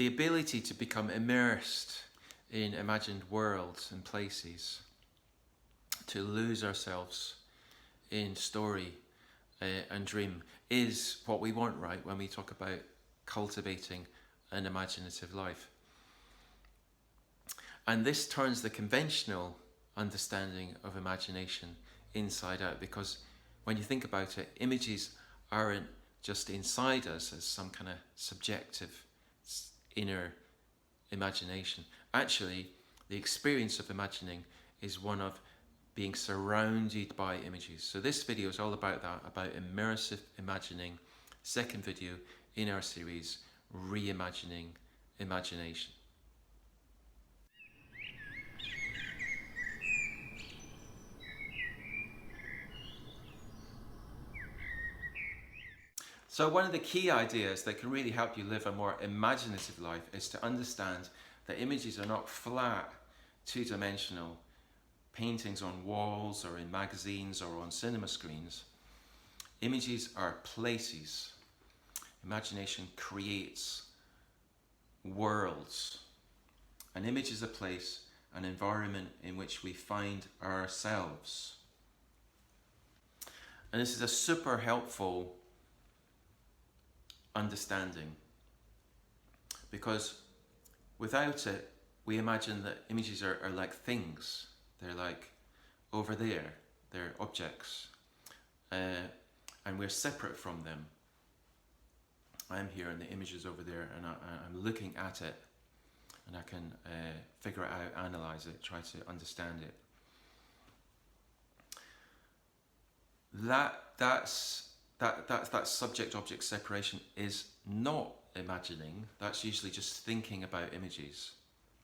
the ability to become immersed in imagined worlds and places, to lose ourselves in story and dream, is what we want, right, when we talk about cultivating an imaginative life. And this turns the conventional understanding of imagination inside out, because when you think about it, images aren't just inside us as some kind of subjective inner imagination. Actually, the experience of imagining is one of being surrounded by images. So this video is all about that, about immersive imagining. Second video in our series, Reimagining Imagination. So one of the key ideas that can really help you live a more imaginative life is to understand that images are not flat, two-dimensional paintings on walls or in magazines or on cinema screens. Images are places. Imagination creates worlds. An image is a place, an environment in which we find ourselves. And this is a super helpful understanding, because without it, we imagine that images are like things. They're like over there, they're objects, and we're separate from them. I'm here and the image is over there, and I'm looking at it, and I can figure it out, analyze it, try to understand it. That subject-object separation is not imagining. That's usually just thinking about images.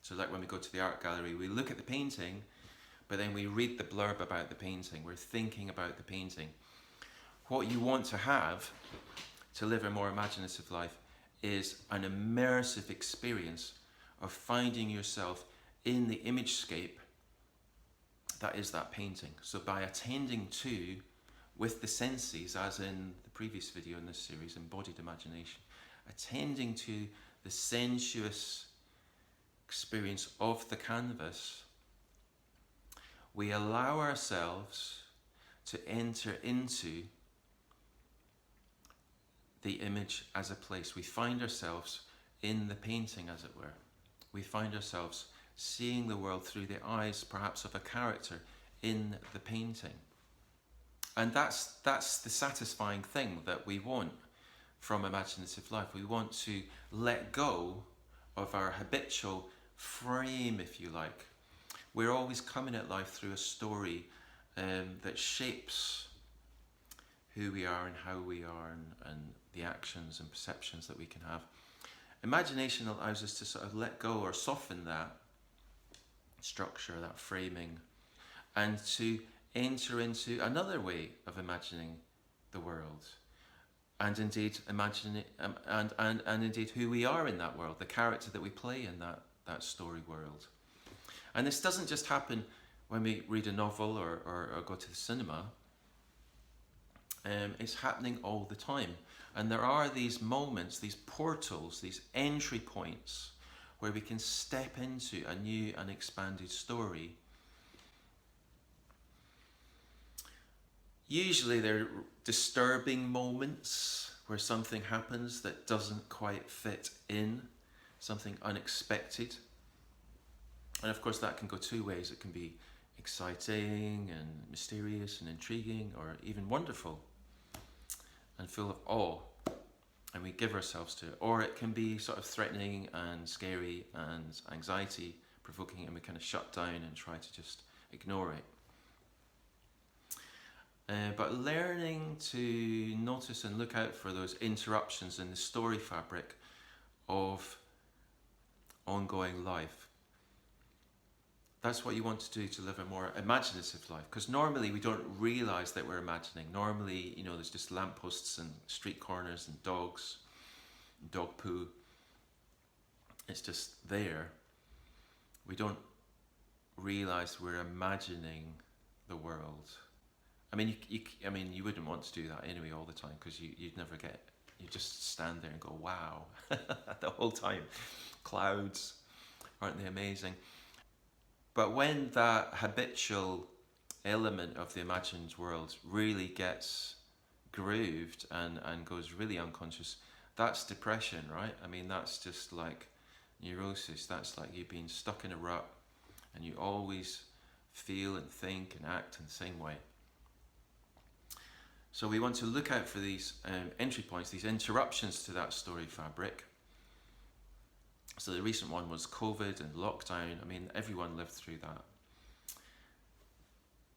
So like when we go to the art gallery, we look at the painting, but then we read the blurb about the painting. We're thinking about the painting. What you want to have to live a more imaginative life is an immersive experience of finding yourself in the imagescape that is that painting. So by attending to, with the senses, as in the previous video in this series, embodied imagination, attending to the sensuous experience of the canvas, we allow ourselves to enter into the image as a place. We find ourselves in the painting, as it were. We find ourselves seeing the world through the eyes, perhaps, of a character in the painting. And that's the satisfying thing that we want from imaginative life. We want to let go of our habitual frame, if you like. We're always coming at life through a story that shapes who we are and how we are, and the actions and perceptions that we can have. Imagination allows us to sort of let go or soften that structure, that framing, and to enter into another way of imagining the world, and indeed imagine it, and indeed who we are in that world, the character that we play in that story world. And this doesn't just happen when we read a novel or go to the cinema. It's happening all the time. And there are these moments, these portals, these entry points where we can step into a new and expanded story. Usually they're disturbing moments where something happens that doesn't quite fit in, something unexpected. And of course that can go two ways. It can be exciting and mysterious and intriguing, or even wonderful and full of awe, and we give ourselves to it. Or it can be sort of threatening and scary and anxiety provoking, and we kind of shut down and try to just ignore it. But learning to notice and look out for those interruptions in the story fabric of ongoing life, that's what you want to do to live a more imaginative life. Because normally we don't realise that we're imagining. Normally, you know, there's just lampposts and street corners and dogs, dog poo. It's just there. We don't realise we're imagining the world. I mean, you wouldn't want to do that anyway all the time, because you'd never get. You just stand there and go, wow, the whole time. Clouds, aren't they amazing? But when that habitual element of the imagined world really gets grooved and goes really unconscious, that's depression, right? I mean, that's just like neurosis. That's like you being stuck in a rut and you always feel and think and act in the same way. So we want to look out for these entry points, these interruptions to that story fabric. So the recent one was COVID and lockdown. I mean, everyone lived through that.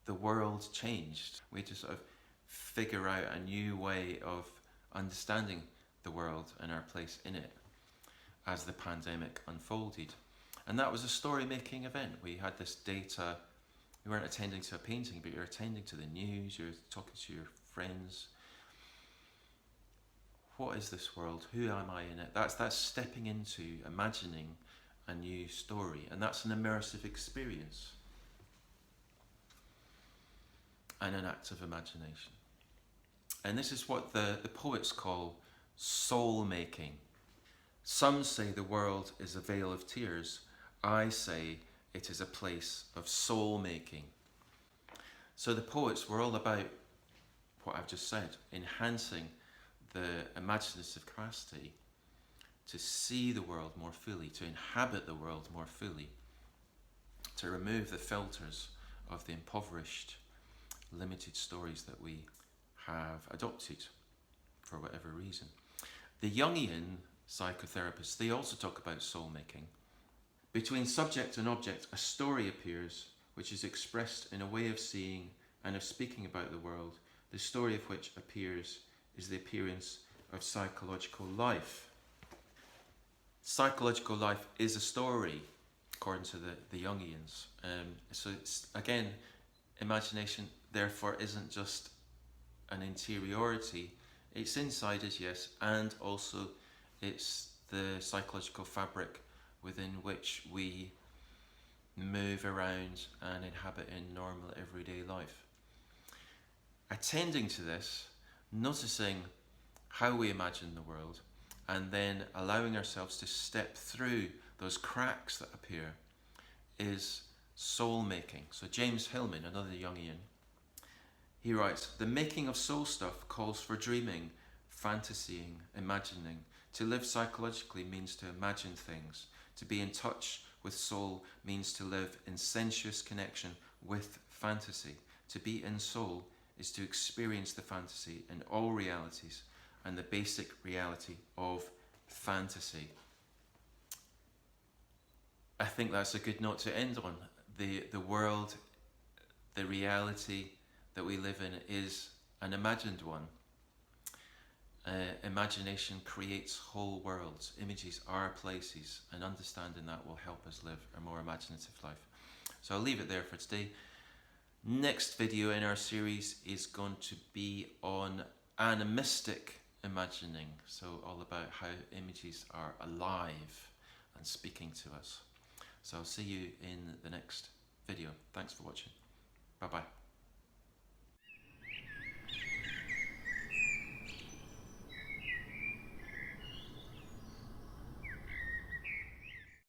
The world changed. We had to sort of figure out a new way of understanding the world and our place in it as the pandemic unfolded. And that was a story-making event. We had this data. You weren't attending to a painting, but you're attending to the news, you're talking to your friends. What is this world? Who am I in it? That's stepping into imagining a new story, and that's an immersive experience and an act of imagination. And this is what the poets call soul making. Some say the world is a vale of tears. I say it is a place of soul making. So the poets were all about what I've just said, enhancing the imaginative capacity to see the world more fully, to inhabit the world more fully, to remove the filters of the impoverished, limited stories that we have adopted for whatever reason. The Jungian psychotherapists, they also talk about soul making. Between subject and object, a story appears which is expressed in a way of seeing and of speaking about the world, the story of which appears is the appearance of psychological life. Psychological life is a story, according to the Jungians. So it's, again, imagination therefore isn't just an interiority. It's inside us, yes, and also it's the psychological fabric within which we move around and inhabit in normal everyday life. Attending to this, noticing how we imagine the world, and then allowing ourselves to step through those cracks that appear is soul making. So James Hillman, another Jungian, he writes, the making of soul stuff calls for dreaming, fantasying, imagining. To live psychologically means to imagine things. To be in touch with soul means to live in sensuous connection with fantasy. To be in soul is to experience the fantasy in all realities and the basic reality of fantasy. I think that's a good note to end on. The world, the reality that we live in is an imagined one. Imagination creates whole worlds. Images are places, and understanding that will help us live a more imaginative life. So I'll leave it there for today. Next video in our series is going to be on animistic imagining, so all about how images are alive and speaking to us. So I'll see you in the next video. Thanks for watching. Bye bye.